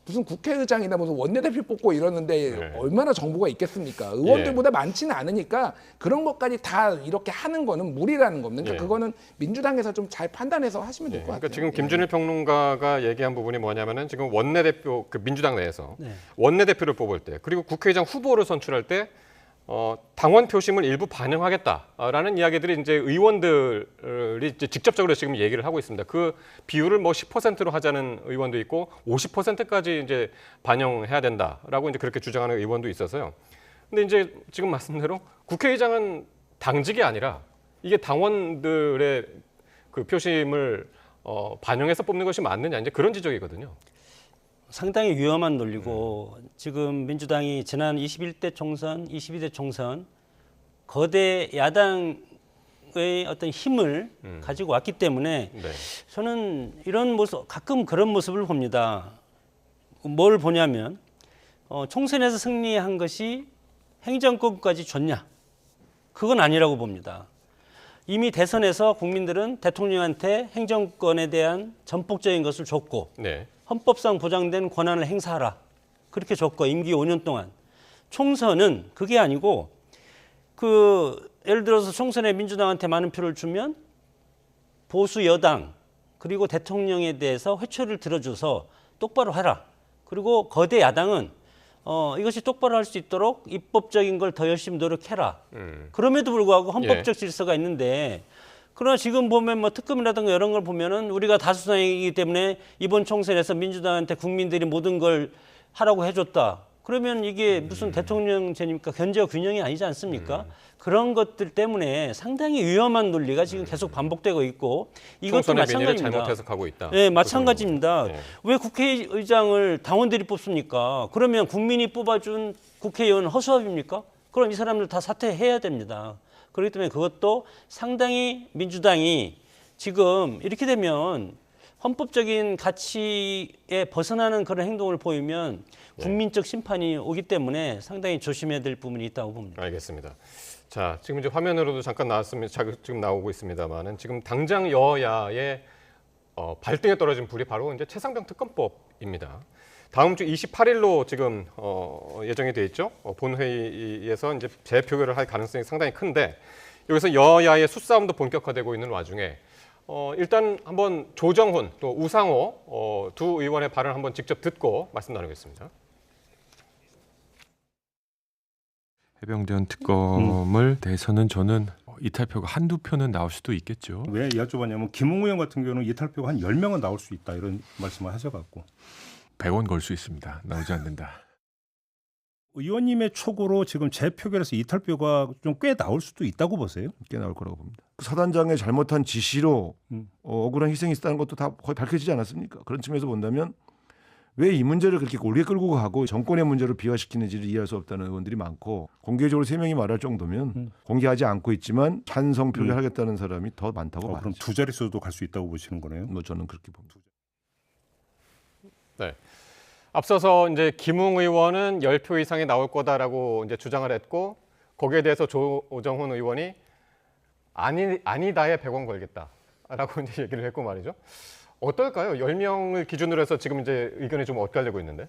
무슨 국회의장이나 무슨 원내대표 뽑고 이러는데 네. 얼마나 정보가 있겠습니까? 의원들보다 많지는 않으니까 그런 것까지 다 이렇게 하는 거는 무리라는 겁니다. 그러니까 예. 그거는 민주당에서 좀 잘 판단해서 하시면 될 것 같아요. 그러니까 지금 김준일 평론가가 얘기한 부분이 뭐냐면은 지금 원내대표 그 민주당 내에서 네. 원내대표를 뽑을 때 그리고 국회의장 후보를 선출할 때 당원 표심을 일부 반영하겠다라는 이야기들이 이제 의원들이 이제 직접적으로 지금 얘기를 하고 있습니다. 그 비율을 뭐 10%로 하자는 의원도 있고 50%까지 이제 반영해야 된다라고 이제 그렇게 주장하는 의원도 있어서요. 근데 이제 지금 말씀대로 국회의장은 당직이 아니라 이게 당원들의 그 표심을 반영해서 뽑는 것이 맞느냐 이제 그런 지적이거든요. 상당히 위험한 논리고 지금 민주당이 지난 21대 총선, 22대 총선 거대 야당의 어떤 힘을 가지고 왔기 때문에 네. 저는 이런 모습, 가끔 그런 모습을 봅니다. 뭘 보냐면 총선에서 승리한 것이 행정권까지 줬냐? 그건 아니라고 봅니다. 이미 대선에서 국민들은 대통령한테 행정권에 대한 전폭적인 것을 줬고 네. 헌법상 보장된 권한을 행사하라. 그렇게 줬고 임기 5년 동안. 총선은 그게 아니고 예를 들어서 총선에 민주당한테 많은 표를 주면 보수 여당 그리고 대통령에 대해서 회초리를 들어줘서 똑바로 하라. 그리고 거대 야당은 이것이 똑바로 할 수 있도록 입법적인 걸 더 열심히 노력해라. 그럼에도 불구하고 헌법적 질서가 있는데 그러나 지금 보면 뭐 특검이라든가 이런 걸 보면은 우리가 다수당이기 때문에 이번 총선에서 민주당한테 국민들이 모든 걸 하라고 해줬다. 그러면 이게 무슨 대통령제니까 견제와 균형이 아니지 않습니까? 그런 것들 때문에 상당히 위험한 논리가 지금 계속 반복되고 있고 이것도 총선의 민의를 마찬가지입니다. 잘못 해석하고 있다. 네, 마찬가지입니다. 네. 왜 국회의장을 당원들이 뽑습니까? 그러면 국민이 뽑아준 국회의원 허수아비입니까? 그럼 이 사람들 다 사퇴해야 됩니다. 그렇기 때문에 그것도 상당히 민주당이 지금 이렇게 되면 헌법적인 가치에 벗어나는 그런 행동을 보이면 국민적 심판이 오기 때문에 상당히 조심해야 될 부분이 있다고 봅니다. 알겠습니다. 자, 지금 이제 화면으로도 잠깐 나왔습니다. 지금 나오고 있습니다만은 지금 당장 여야의 발등에 떨어진 불이 바로 이제 최상병 특검법입니다. 다음 주 28일로 지금 예정이 돼 있죠. 본회의에서 이제 재표결을 할 가능성이 상당히 큰데 여기서 여야의 수싸움도 본격화되고 있는 와중에 일단 한번 조정훈 또 우상호 두 의원의 발언을 한번 직접 듣고 말씀 나누겠습니다. 해병대원 특검을 대해서는 저는 이탈표가 한두 표는 나올 수도 있겠죠. 왜 여쭤봤냐면 김웅 의원 같은 경우는 이탈표가 한 10명은 나올 수 있다 이런 말씀을 하셔갖고 100원 걸 수 있습니다. 나오지 않는다. 의원님의 촉으로 지금 재표결에서 이탈표가 좀 꽤 나올 수도 있다고 보세요? 꽤 나올 거라고 봅니다. 사단장의 잘못한 지시로 억울한 희생이 있다는 것도 다 거의 밝혀지지 않았습니까? 그런 측면에서 본다면 왜 이 문제를 그렇게 오래 끌고 가고 정권의 문제로 비화시키는지를 이해할 수 없다는 의원들이 많고 공개적으로 3명이 말할 정도면 공개하지 않고 있지만 찬성 표결하겠다는 사람이 더 많다고 봐요. 그럼 두 자릿수도 갈 수 있다고 보시는 거네요? 뭐 저는 그렇게 봅니다. 네. 앞서서 이제 김웅 의원은 10표 이상이 나올 거다라고 이제 주장을 했고 거기에 대해서 조정훈 의원이 아니다에 100원 걸겠다라고 이제 얘기를 했고 말이죠. 어떨까요? 10명을 기준으로 해서 지금 이제 의견이 좀 엇갈리고 있는데.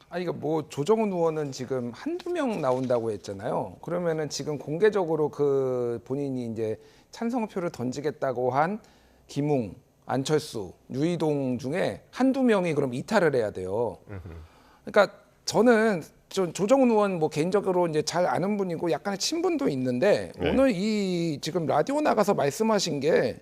아니, 그러니까 뭐 조정훈 의원은 지금 한두 명 나온다고 했잖아요. 그러면은 지금 공개적으로 그 본인이 이제 찬성표를 던지겠다고 한 김웅, 안철수, 유이동 중에 한두 명이 그럼 이탈을 해야 돼요. 그러니까 저는 조정훈 의원 뭐 개인적으로 이제 잘 아는 분이고 약간의 친분도 있는데 네. 오늘 이 지금 라디오 나가서 말씀하신 게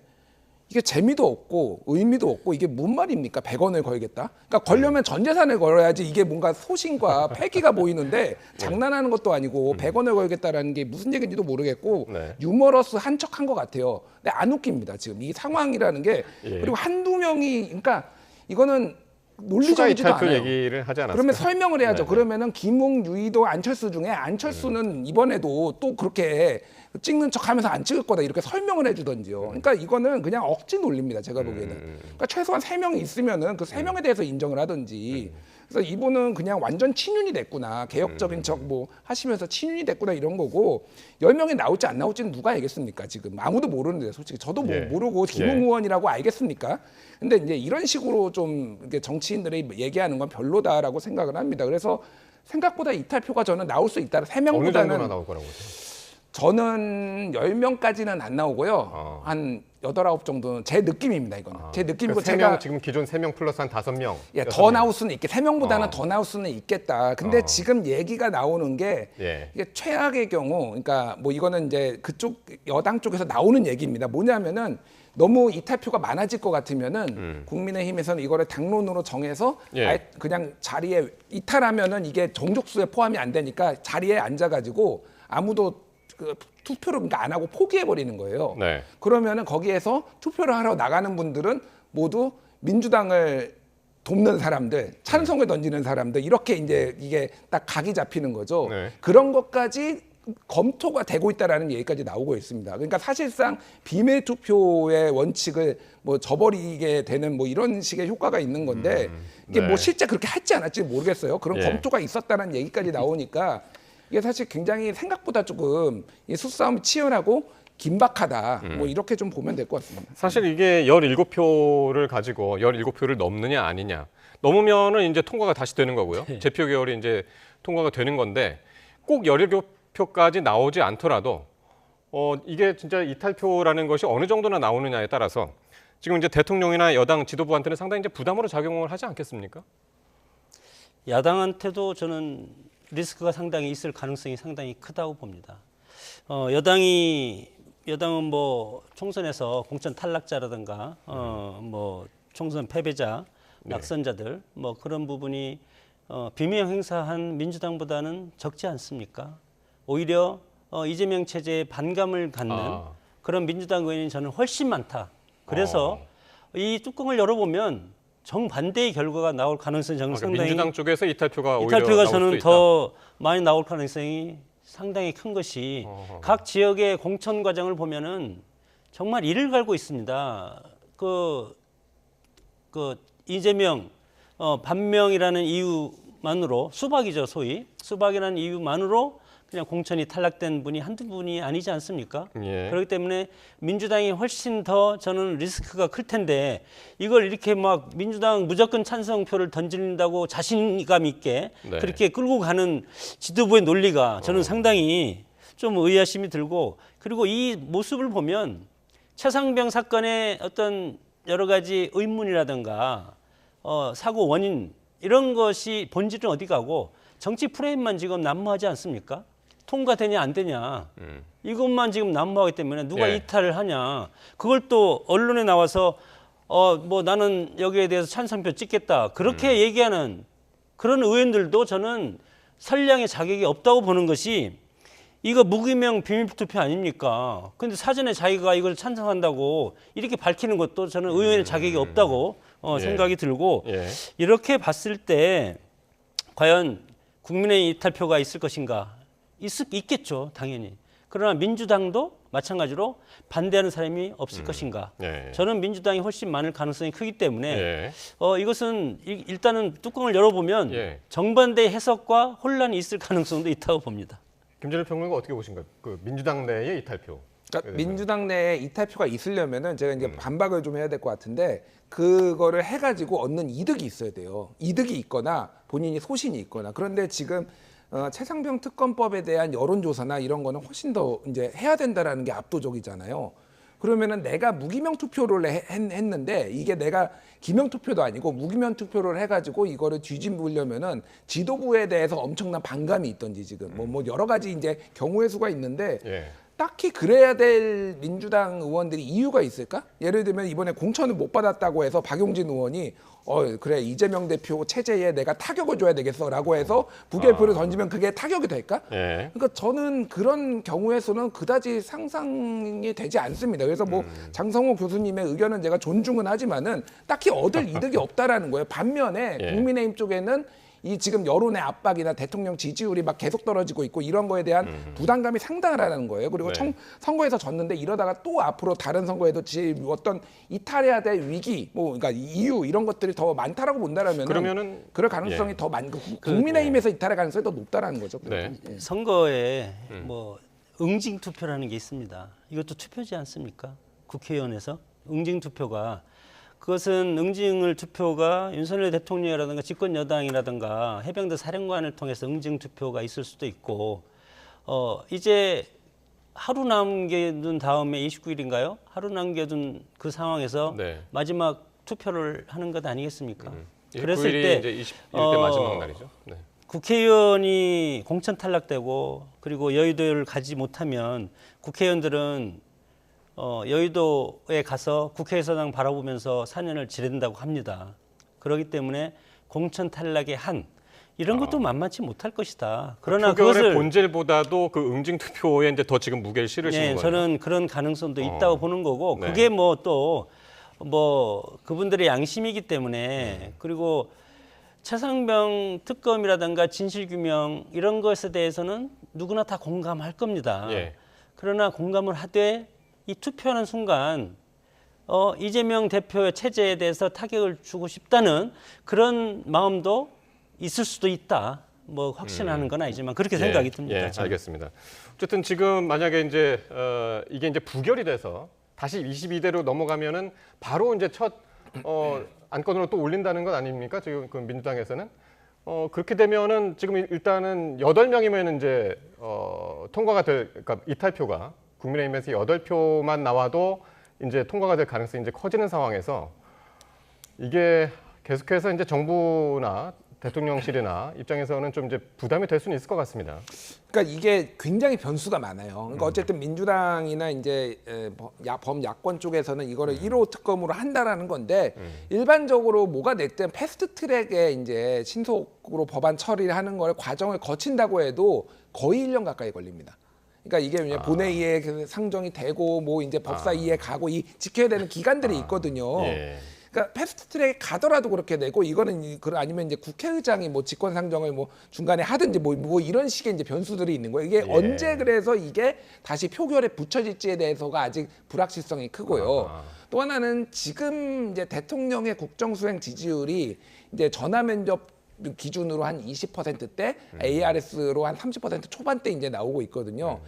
이게 재미도 없고 의미도 없고 이게 뭔 말입니까? 100원을 걸겠다? 그러니까 걸려면 전 재산을 걸어야지 이게 뭔가 소신과 패기가 보이는데 장난하는 것도 아니고 100원을 걸겠다라는 게 무슨 얘기인지도 모르겠고 네. 유머러스 한척한 것 같아요. 근데 안 웃깁니다. 지금 이 상황이라는 게 예. 그리고 한두 명이 그러니까 이거는 추가 논리적이지도 이탈표 않아요. 얘기를 하지 않았어요. 그러면 설명을 해야죠. 네. 그러면은 김웅, 유이도, 안철수 중에 안철수는 이번에도 또 그렇게 찍는 척하면서 안 찍을 거다 이렇게 설명을 해주던지요. 그러니까 이거는 그냥 억지 논리입니다. 제가 보기에는. 그러니까 최소한 3명이 있으면은 그 3명에 대해서 인정을 하든지. 그래서 이분은 그냥 완전 친윤이 됐구나. 개혁적인 척 뭐 하시면서 친윤이 됐구나 이런 거고 10명이 나올지 안 나올지는 누가 알겠습니까? 지금 아무도 모르는데 솔직히 저도 뭐 예. 모르고 김웅 의원이라고 알겠습니까? 근데 이제 이런 식으로 좀 이렇게 정치인들이 얘기하는 건 별로다라고 생각을 합니다. 그래서 생각보다 이탈표가 저는 나올 수 있다. 어느 정도나 3명보다는 나올 거라고 보세요? 저는 10명까지는 안 나오고요. 한 8, 9 정도는 제 느낌입니다. 이거는. 제 느낌이고 그러니까 제가 지금 기존 3명 플러스 한 5명. 예, 6명. 더 나올 수는 있겠. 3명보다는 더 나올 수는 있겠다. 근데 지금 얘기가 나오는 게 예. 이게 최악의 경우, 그러니까 뭐 이거는 이제 그쪽 여당 쪽에서 나오는 얘기입니다. 뭐냐면은 너무 이탈표가 많아질 것 같으면은 국민의힘에서는 이거를 당론으로 정해서 예. 아예 그냥 자리에 이탈하면은 이게 정족수에 포함이 안 되니까 자리에 앉아가지고 아무도 그 투표를 그러니까 안 하고 포기해 버리는 거예요. 네. 그러면은 거기에서 투표를 하러 나가는 분들은 모두 민주당을 돕는 사람들, 찬성을 던지는 사람들 이렇게 이제 이게 딱 각이 잡히는 거죠. 네. 그런 것까지 검토가 되고 있다라는 얘기까지 나오고 있습니다. 그러니까 사실상 비밀 투표의 원칙을 뭐 저버리게 되는 뭐 이런 식의 효과가 있는 건데 이게 네. 뭐 실제 그렇게 할지 안 할지 모르겠어요. 그런 예. 검토가 있었다는 얘기까지 나오니까 이게 사실 굉장히 생각보다 조금 이 수싸움이 치열하고 긴박하다. 뭐 이렇게 좀 보면 될 것 같습니다. 사실 이게 17표를 가지고 17표를 넘느냐 아니냐. 넘으면은 이제 통과가 다시 되는 거고요. 재표 개월이 이제 통과가 되는 건데 꼭 17표까지 나오지 않더라도 이게 진짜 이탈표라는 것이 어느 정도나 나오느냐에 따라서 지금 이제 대통령이나 여당 지도부한테는 상당히 이제 부담으로 작용을 하지 않겠습니까? 야당한테도 저는 리스크가 상당히 있을 가능성이 상당히 크다고 봅니다. 여당은 뭐 총선에서 공천 탈락자라든가 뭐 총선 패배자, 낙선자들 뭐 그런 부분이 비명 행사한 민주당보다는 적지 않습니까? 오히려 이재명 체제에 반감을 갖는 그런 민주당 의원이 저는 훨씬 많다. 그래서 이 뚜껑을 열어보면 정반대의 결과가 나올 가능성이 저는 그러니까 상당히 민주당 쪽에서 이탈표가 오히려 이탈표가 나올 저는 수도 있다. 더 많이 나올 가능성이 상당히 큰 것이 각 지역의 공천 과정을 보면은 정말 이를 갈고 있습니다. 그 이재명 반명이라는 이유만으로 수박이죠, 소위 수박이라는 이유만으로 그냥 공천이 탈락된 분이 한두 분이 아니지 않습니까? 예. 그렇기 때문에 민주당이 훨씬 더 저는 리스크가 클 텐데 이걸 이렇게 막 민주당 무조건 찬성표를 던진다고 자신감 있게 네. 그렇게 끌고 가는 지도부의 논리가 저는 상당히 좀 의아심이 들고, 그리고 이 모습을 보면 최상병 사건의 어떤 여러 가지 의문이라든가 사고 원인 이런 것이 본질은 어디 가고 정치 프레임만 지금 난무하지 않습니까? 통과되냐 안 되냐 이것만 지금 난무하기 때문에 누가 예. 이탈을 하냐, 그걸 또 언론에 나와서 뭐 나는 여기에 대해서 찬성표 찍겠다 그렇게 얘기하는 그런 의원들도 저는 선량의 자격이 없다고 보는 것이, 이거 무기명 비밀투표 아닙니까? 근데 사전에 자기가 이걸 찬성한다고 이렇게 밝히는 것도 저는 의원의 자격이 없다고 예. 생각이 들고, 예. 이렇게 봤을 때 과연 국민의 이탈표가 있을 것인가? 있겠죠, 당연히. 그러나 민주당도 마찬가지로 반대하는 사람이 없을 것인가? 예. 저는 민주당이 훨씬 많을 가능성이 크기 때문에 예. 이것은 일단은 뚜껑을 열어보면 예. 정반대 해석과 혼란이 있을 가능성도 있다고 봅니다. 김준일 평론가 어떻게 보신가요? 그 민주당 내의 이탈표. 그러니까 민주당 내에 이탈표가 있으려면은 제가 이제 반박을 좀 해야 될 것 같은데, 그거를 해가지고 얻는 이득이 있어야 돼요. 이득이 있거나 본인이 소신이 있거나. 그런데 지금 최상병 특검법에 대한 여론조사나 이런 거는 훨씬 더 이제 해야 된다라는 게 압도적이잖아요. 그러면은 내가 무기명 투표를 했는데 이게 내가 기명 투표도 아니고 무기명 투표를 해가지고 이거를 뒤집으려면은 지도부에 대해서 엄청난 반감이 있던지 지금 뭐 여러 가지 이제 경우의 수가 있는데 예. 딱히 그래야 될 민주당 의원들이 이유가 있을까? 예를 들면 이번에 공천을 못 받았다고 해서 박용진 의원이 그래 이재명 대표 체제에 내가 타격을 줘야 되겠어라고 해서 부결표를 던지면 그게 타격이 될까? 예. 그러니까 저는 그런 경우의 수는 그다지 상상이 되지 않습니다. 그래서 뭐 장성호 교수님의 의견은 제가 존중은 하지만은 딱히 얻을 이득이 없다라는 거예요. 반면에 예. 국민의힘 쪽에는 이 지금 여론의 압박이나 대통령 지지율이 막 계속 떨어지고 있고 이런 거에 대한 부담감이 상당하다는 거예요. 그리고 네. 선거에서 졌는데 이러다가 또 앞으로 다른 선거에도 어떤 이탈해야 될 위기, 뭐 그러니까 이유 이런 것들이 더 많다라고 본다라면 그러면은 그럴 가능성이 예. 더 많고 국민의힘에서 이탈할 가능성이 더 높다라는 거죠. 네. 예. 선거에 뭐 응징 투표라는 게 있습니다. 이것도 투표지 않습니까? 국회의원에서 응징 투표가, 그것은 응징을 투표가 윤석열 대통령이라든가 집권 여당이라든가 해병대 사령관을 통해서 응징 투표가 있을 수도 있고, 이제 하루 남겨둔 다음에 29일인가요? 하루 남겨둔 그 상황에서 네. 마지막 투표를 하는 것 아니겠습니까? 29일이 그랬을 때 이제 21대 마지막 날이죠. 네. 국회의원이 공천 탈락되고 그리고 여의도를 가지 못하면 국회의원들은 여의도에 가서 국회의사당 바라보면서 사년을 지낸다고 합니다. 그렇기 때문에 공천 탈락의 한 이런 것도 만만치 못할 것이다. 그러나 표결의 그것을 본질보다도 그 응징 투표에 이제 더 지금 무게를 실으시는 거예요. 저는 그런 가능성도 있다고 보는 거고, 네. 그게 뭐 또 그분들의 양심이기 때문에, 그리고 최상병 특검이라든가 진실규명 이런 것에 대해서는 누구나 다 공감할 겁니다. 예. 그러나 공감을 하되 이 투표하는 순간 이재명 대표의 체제에 대해서 타격을 주고 싶다는 그런 마음도 있을 수도 있다. 뭐 확신하는 건 아니지만 그렇게 생각이 듭니다. 예, 저는. 알겠습니다. 어쨌든 지금 만약에 이제 이게 이제 부결이 돼서 다시 22대로 넘어가면은 바로 이제 첫 안건으로 또 올린다는 건 아닙니까? 지금 그 민주당에서는 그렇게 되면은 지금 일단은 8명이면 이제 통과가 그러니까 이탈표가 국민의힘에서 8표만 나와도 이제 통과가 될 가능성이 이제 커지는 상황에서 이게 계속해서 이제 정부나 대통령실이나 입장에서는 좀 이제 부담이 될 수는 있을 것 같습니다. 그러니까 이게 굉장히 변수가 많아요. 그러니까 어쨌든 민주당이나 이제 범야권 쪽에서는 이거를 1호 특검으로 한다라는 건데 일반적으로 뭐가 됐든 패스트트랙에 이제 신속으로 법안 처리를 하는 걸 과정을 거친다고 해도 거의 1년 가까이 걸립니다. 그러니까 이게 그냥 본회의에 상정이 되고 뭐 이제 법사위에 가고 이 지켜야 되는 기간들이 있거든요. 예. 그러니까 패스트트랙에 가더라도 그렇게 되고, 이거는 아니면 이제 국회의장이 뭐 직권 상정을 뭐 중간에 하든지 뭐 이런 식의 이제 변수들이 있는 거예요. 이게 예. 언제 그래서 이게 다시 표결에 붙여질지에 대해서가 아직 불확실성이 크고요. 또 하나는 지금 이제 대통령의 국정수행 지지율이 이제 전화 면접 기준으로 한 20%대, ARS로 한 30% 초반대 이제 나오고 있거든요.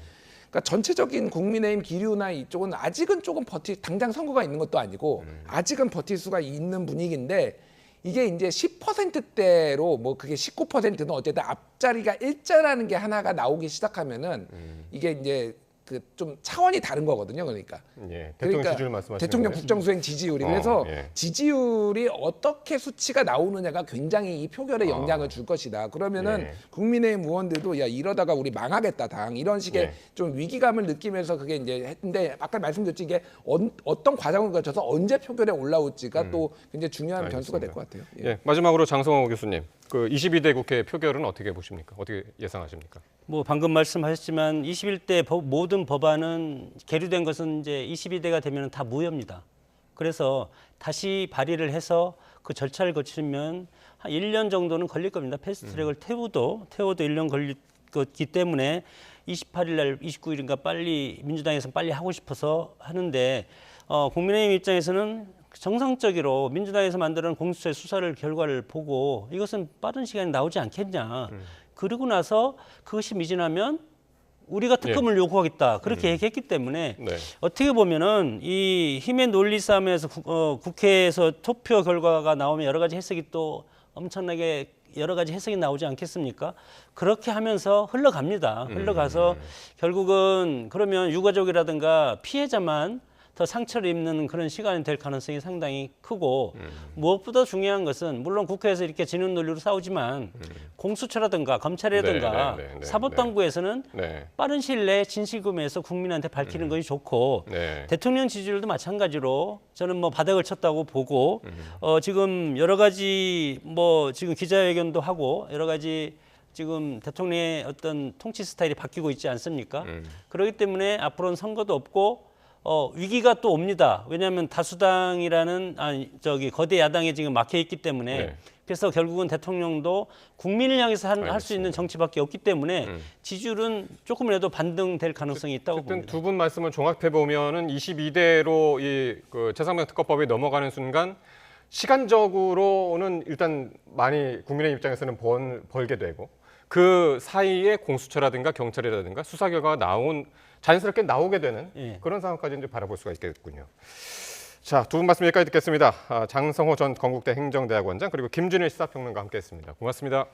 그러니까 전체적인 국민의힘 기류나 이쪽은 아직은 조금 당장 선거가 있는 것도 아니고 아직은 버틸 수가 있는 분위기인데 이게 이제 10%대로 뭐 그게 19%는 어쨌든 앞자리가 일자라는 게 하나가 나오기 시작하면은 이게 이제 그 좀 차원이 다른 거거든요. 그러니까. 예, 대통령 지지율 말씀하시는 대통령 거예요? 국정수행 지지율이. 그래서 예. 지지율이 어떻게 수치가 나오느냐가 굉장히 이 표결에 영향을 줄 것이다. 그러면은 예. 국민의힘 의원들도 야 이러다가 우리 망하겠다 당 이런 식의 예. 좀 위기감을 느끼면서 그게 이제 했는데 아까 말씀드렸지 이게 어떤 과정을 거쳐서 언제 표결에 올라올지가 또 굉장히 중요한 변수가 될 것 같아요. 예. 예, 마지막으로 장성호 교수님, 그 22대 국회 표결은 어떻게 보십니까? 어떻게 예상하십니까? 뭐 방금 말씀하셨지만 21대 모든 법안은 계류된 것은 이제 22대가 되면 다 무효입니다. 그래서 다시 발의를 해서 그 절차를 거치면 한 1년 정도는 걸릴 겁니다. 패스트트랙을 태워도 1년 걸릴 거기 때문에 28일 날 29일인가 빨리 민주당에서 빨리 하고 싶어서 하는데 국민의힘 입장에서는 정상적으로 민주당에서 만드는 공수처의 수사를 결과를 보고 이것은 빠른 시간에 나오지 않겠냐. 그러고 나서 그것이 미진하면 우리가 특검을 요구하겠다. 그렇게 얘기했기 때문에 네. 어떻게 보면은 이 힘의 논리 싸움에서 국회에서 투표 결과가 나오면 여러 가지 해석이 또 엄청나게 여러 가지 해석이 나오지 않겠습니까? 그렇게 하면서 흘러갑니다. 흘러가서 결국은 그러면 유가족이라든가 피해자만 더 상처를 입는 그런 시간이 될 가능성이 상당히 크고 무엇보다 중요한 것은 물론 국회에서 이렇게 지는 논리로 싸우지만 공수처라든가 검찰이라든가 사법당국에서는 빠른 시일 내에 진실규명해서 국민한테 밝히는 것이 좋고 대통령 지지율도 마찬가지로 저는 뭐 바닥을 쳤다고 보고 지금 여러 가지 뭐 지금 기자회견도 하고 여러 가지 지금 대통령의 어떤 통치 스타일이 바뀌고 있지 않습니까? 그렇기 때문에 앞으로는 선거도 없고 위기가 또 옵니다. 왜냐하면 다수당이라는 거대 야당에 지금 막혀 있기 때문에 그래서 결국은 대통령도 국민을 향해서 할 수 있는 정치밖에 없기 때문에 지지율은 조금이라도 반등될 가능성이 있다고 봅니다. 두 분 말씀을 종합해 보면은 22대로 이 그 최상병 특검법이 넘어가는 순간 시간적으로는 일단 많이 국민의 입장에서는 벌게 되고 그 사이에 공수처라든가 경찰이라든가 수사 결과가 자연스럽게 나오게 되는 그런 상황까지 이제 바라볼 수가 있겠군요. 자, 두 분 말씀 여기까지 듣겠습니다. 장성호 전 건국대 행정대학원장 그리고 김준일 시사평론가 함께했습니다. 고맙습니다.